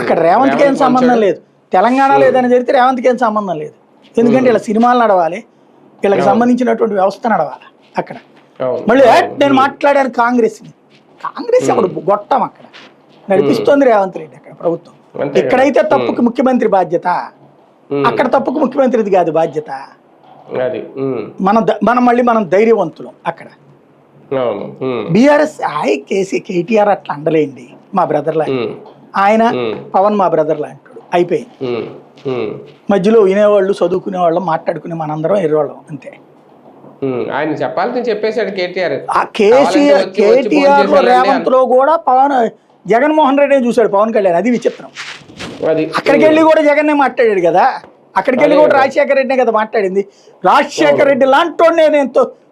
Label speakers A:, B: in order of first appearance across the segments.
A: అక్కడ రేవంత్కి ఏం సంబంధం లేదు. తెలంగాణ లేదని జరిగితే రేవంత్కి ఏం సంబంధం లేదు. ఎందుకంటే ఇలా సినిమాలు నడవాలి, వీళ్ళకి సంబంధించినటువంటి వ్యవస్థ నడవాలి అక్కడ. మళ్ళీ నేను మాట్లాడాను కాంగ్రెస్ అప్పుడు గొట్టం అక్కడ నడిపిస్తోంది రేవంత్ రెడ్డి అక్కడ ప్రభుత్వం. ఇక్కడైతే తప్పుకి ముఖ్యమంత్రి బాధ్యత, అక్కడ తప్పుకు ముఖ్యమంత్రిది కాదు బాధ్యత. మనం మళ్ళీ ధైర్యవంతులం అక్కడ. బీఆర్ఎస్ కేటీఆర్ అట్లా అండలేండి, మా బ్రదర్ లాంటి ఆయన, పవన్ మా బ్రదర్ లాంటాడు, అయిపోయింది. మధ్యలో వినేవాళ్ళు చదువుకునే వాళ్ళు మాట్లాడుకునే మనందరం ఎర్రవాళ్ళం అంతే.
B: ఆయన చెప్పాలని చెప్పేశాడు కేటీఆర్.
A: కేటీఆర్ లో రేవంత్ లో కూడా పవన్ జగన్మోహన్ రెడ్డి చూశాడు పవన్ కళ్యాణ్, అది విచిత్రం. అక్కడికి వెళ్ళి కూడా జగన్నే మాట్లాడాడు కదా, అక్కడికి వెళ్ళి కూడా రాజశేఖర రెడ్డినే కదా మాట్లాడింది. రాజశేఖర రెడ్డి లాంటోనే నేను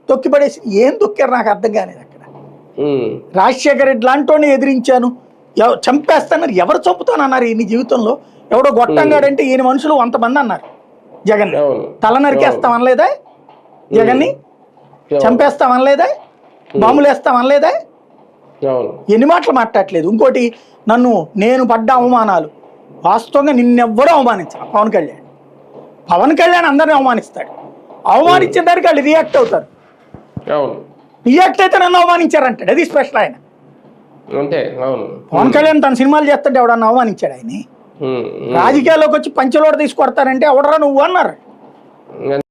A: తొక్కిపడేసి ఏం తొక్కారు నాకు అర్థం కాలేదు అక్కడ. రాజశేఖర రెడ్డి లాంటోనే ఎదిరించాను, చంపేస్తానన్నారు. ఎవరు చంపుతానన్నారు ఈయన జీవితంలో? ఎవడో గొట్టంగాడంటే ఈయన మనుషులు 100 మంది అన్నారు. జగన్ తల నరికేస్తాం అనలేదా? జగన్ని చంపేస్తాం అనలేదా? బాంబులు వేస్తాం అనలేదా? ఎన్ని మాటలు మాట్లాడలేదు. ఇంకోటి, నేను పడ్డ అవమానాలు వాస్తవంగా నిన్నెవ్వరూ అవమానించారు. పవన్ కళ్యాణ్ అందరిని అవమానిస్తాడు. అవమానించిన దానికి వాళ్ళు రియాక్ట్ అవుతారు. రియాక్ట్ అయితే నన్ను అవమానించారంటాడు, అది స్పెషల్ ఆయన. పవన్ కళ్యాణ్ తన సినిమాలు చేస్తుంటే ఎవడన్నా అవమానించాడు ఆయన్ని? రాజకీయాల్లోకి వచ్చి పంచలోడ తీసుకొడతారంటే ఎవడరా నువ్వు అన్నారు.